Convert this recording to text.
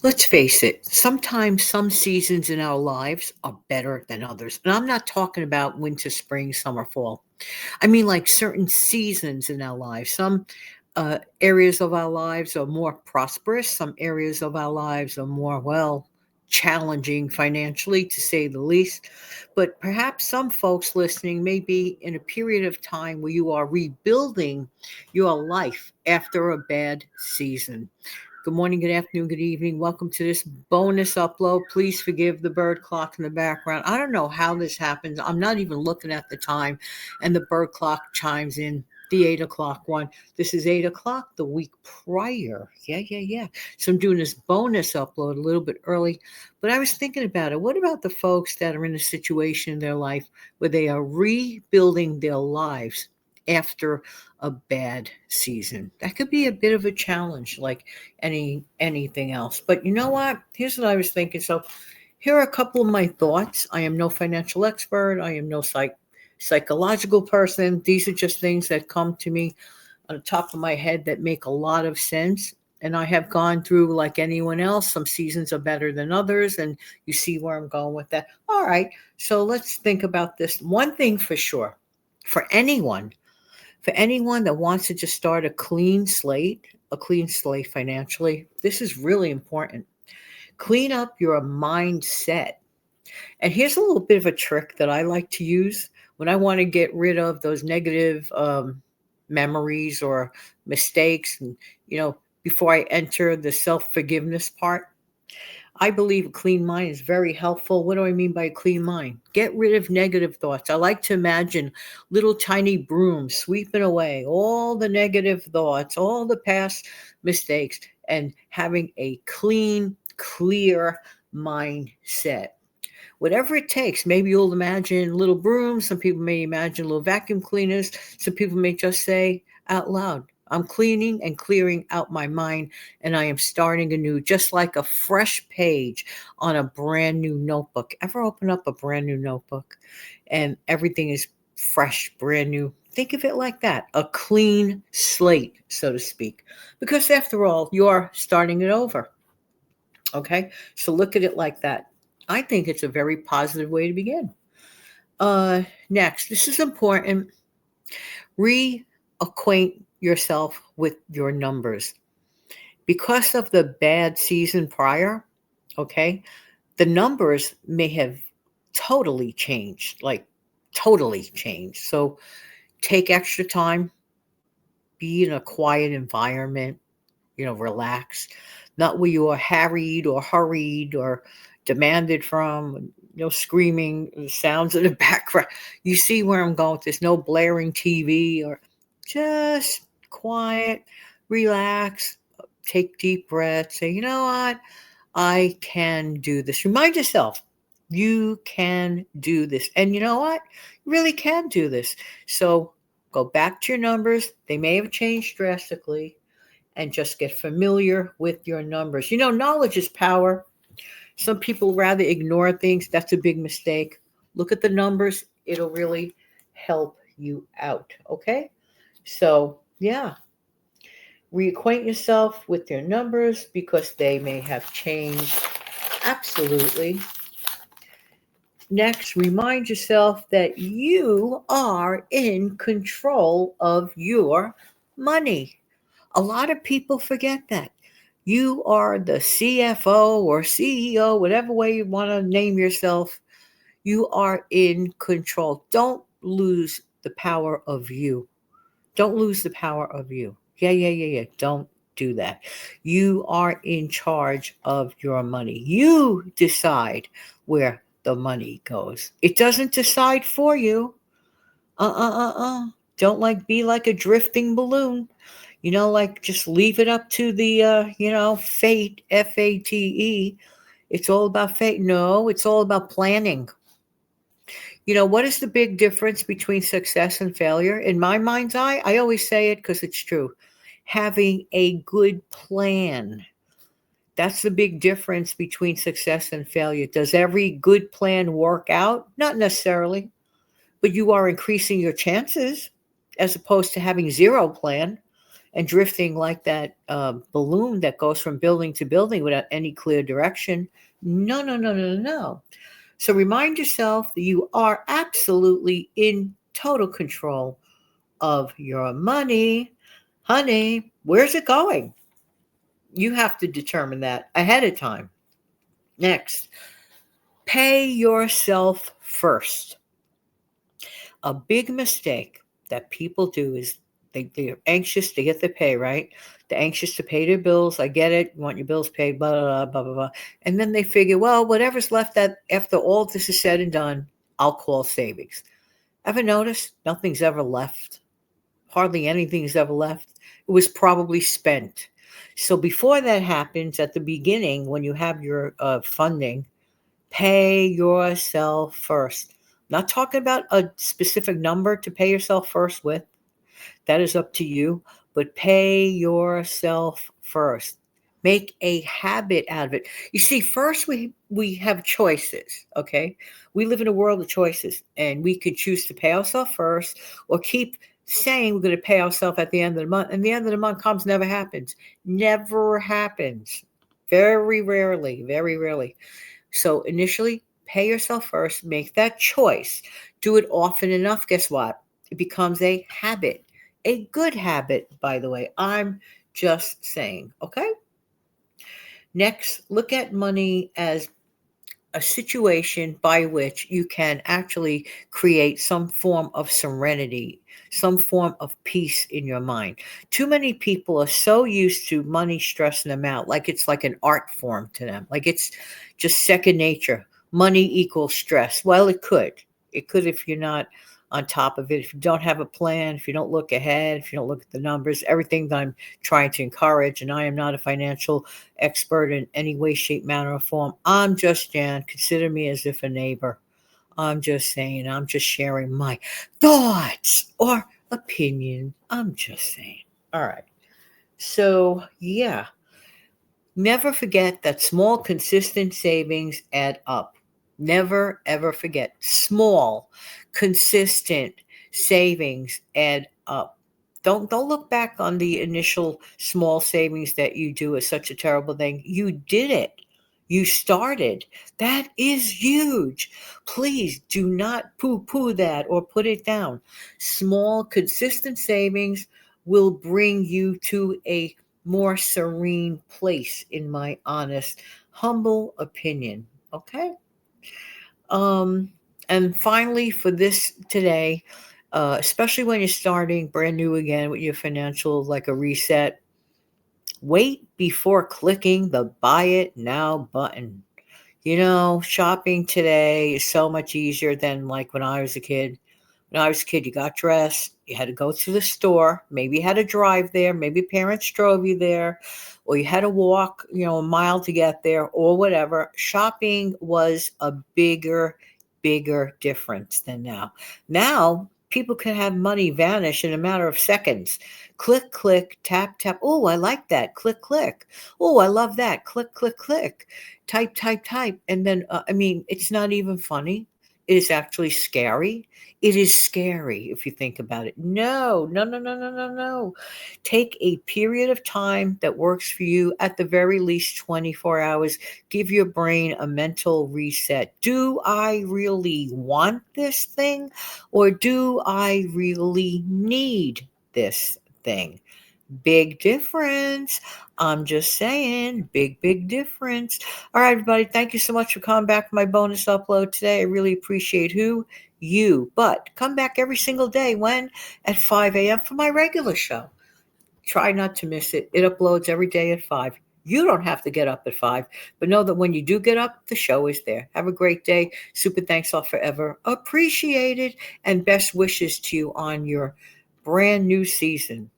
Let's face it, sometimes some seasons in our lives are better than others. And I'm not talking about winter, spring, summer, fall. I mean, like certain seasons in our lives. Some areas of our lives are more prosperous, some areas of our lives are more, well, challenging financially, to say the least. But perhaps some folks listening may be in a period of time where you are rebuilding your life after a bad season. Good morning, good afternoon, good evening. Welcome to this bonus upload. Please forgive the bird clock in the background. I don't know how this happens. I'm not even looking at the time, and the bird clock chimes in the 8 o'clock one. This is 8 o'clock the week prior. Yeah. So I'm doing this bonus upload a little bit early, but I was thinking about it. What about the folks that are in a situation in their life where they are rebuilding their lives after a bad season? That could be a bit of a challenge, like anything else. But you know what? Here's what I was thinking. So here are a couple of my thoughts. I am no financial expert. I am no psychological person. These are just things that come to me on the top of my head that make a lot of sense. And I have gone through, like anyone else, some seasons are better than others, and you see where I'm going with that. All right, so let's think about this. One thing for sure, for anyone for anyone that wants to just start a clean slate financially, this is really important. Clean up your mindset. And here's a little bit of a trick that I like to use when I want to get rid of those negative memories or mistakes. And, before I enter the self forgiveness part, I believe a clean mind is very helpful. What do I mean by a clean mind? Get rid of negative thoughts. I like to imagine little tiny brooms sweeping away all the negative thoughts, all the past mistakes, and having a clean, clear mindset. Whatever it takes. Maybe you'll imagine little brooms. Some people may imagine little vacuum cleaners. Some people may just say out loud, I'm cleaning and clearing out my mind, and I am starting anew, just like a fresh page on a brand new notebook. Ever open up a brand new notebook and everything is fresh, brand new? Think of it like that, a clean slate, so to speak. Because after all, you're starting it over. Okay? So look at it like that. I think it's a very positive way to begin. Next, this is important. Reacquaint yourself with your numbers. Because of the bad season prior, okay, the numbers may have totally changed, like totally changed. So take extra time, be in a quiet environment, relax, not where you are harried or hurried or demanded from, screaming sounds in the background. You see where I'm going with this. No blaring TV, or just quiet, relax, take deep breaths, say, you know what? I can do this. Remind yourself, you can do this. And you know what? You really can do this. So go back to your numbers. They may have changed drastically, and just get familiar with your numbers. Knowledge is power. Some people rather ignore things. That's a big mistake. Look at the numbers, it'll really help you out. Okay? So, yeah, reacquaint yourself with your numbers because they may have changed. Absolutely. Next, remind yourself that you are in control of your money. A lot of people forget that. You are the CFO or CEO, whatever way you want to name yourself. You are in control. Don't lose the power of you. Don't lose the power of you. Yeah. Don't do that. You are in charge of your money. You decide where the money goes. It doesn't decide for you. Don't be like a drifting balloon. Like just leave it up to the fate, FATE. It's all about fate. No, it's all about planning. What is the big difference between success and failure? In my mind's eye, I always say it because it's true. Having a good plan. That's the big difference between success and failure. Does every good plan work out? Not necessarily, but you are increasing your chances as opposed to having zero plan. and drifting like that balloon that goes from building to building without any clear direction. No, no, no, no, no. So remind yourself that you are absolutely in total control of your money. Honey, where's it going? You have to determine that ahead of time. Next, pay yourself first. A big mistake that people do is they're anxious to get their pay, right? They're anxious to pay their bills. I get it. You want your bills paid, blah, blah, blah, blah, blah. And then they figure, well, whatever's left after all this is said and done, I'll call savings. Ever notice nothing's ever left? Hardly anything's ever left. It was probably spent. So before that happens, at the beginning, when you have your funding, pay yourself first. Not talking about a specific number to pay yourself first with. That is up to you. But pay yourself first. Make a habit out of it. You see, first we have choices, okay? We live in a world of choices, and we could choose to pay ourselves first or keep saying we're going to pay ourselves at the end of the month, and the end of the month comes, never happens. Never happens. Very rarely, very rarely. So initially, pay yourself first, make that choice. Do it often enough. Guess what? It becomes a habit, a good habit, by the way. I'm just saying, okay? Next, look at money as a situation by which you can actually create some form of serenity, some form of peace in your mind. Too many people are so used to money stressing them out, like it's like an art form to them, like it's just second nature. Money equals stress. Well, it could. It could if you're not on top of it, if you don't have a plan, if you don't look ahead, if you don't look at the numbers, everything that I'm trying to encourage. And I am not a financial expert in any way, shape, manner, or form. I'm just Jan. Consider me as if a neighbor. I'm just saying, I'm just sharing my thoughts or opinion. I'm just saying. All right. So, yeah, never forget that small, consistent savings add up. Never, ever forget small, consistent savings add up. Don't look back on the initial small savings that you do as such a terrible thing. You did it. You started. That is huge. Please do not poo-poo that or put it down. Small, consistent savings will bring you to a more serene place, in my honest, humble opinion. Okay? Um, and finally, for this today, especially when you're starting brand new again with your financial, like a reset, wait before clicking the buy it now button. You know, shopping today is so much easier than like when I was a kid. When I was a kid, you got dressed, you had to go to the store, maybe you had to drive there, maybe parents drove you there, or you had to walk, a mile to get there, or whatever. Shopping was a bigger difference than now. Now, people can have money vanish in a matter of seconds. Click, click, tap, tap. Oh, I like that. Click, click. Oh, I love that. Click, click, click. Type, type, type. And then, it's not even funny. It is actually scary. It is scary if you think about it. No, no, no, no, no, no, no. Take a period of time that works for you, at the very least 24 hours. Give your brain a mental reset. Do I really want this thing, or do I really need this thing? Big difference. I'm just saying, big difference. All right, everybody. Thank you so much for coming back for my bonus upload today. I really appreciate you. But come back every single day. When? At 5 a.m. for my regular show. Try not to miss it. It uploads every day at 5. You don't have to get up at 5, but know that when you do get up, the show is there. Have a great day. Super thanks all forever. Appreciated, and best wishes to you on your brand new season.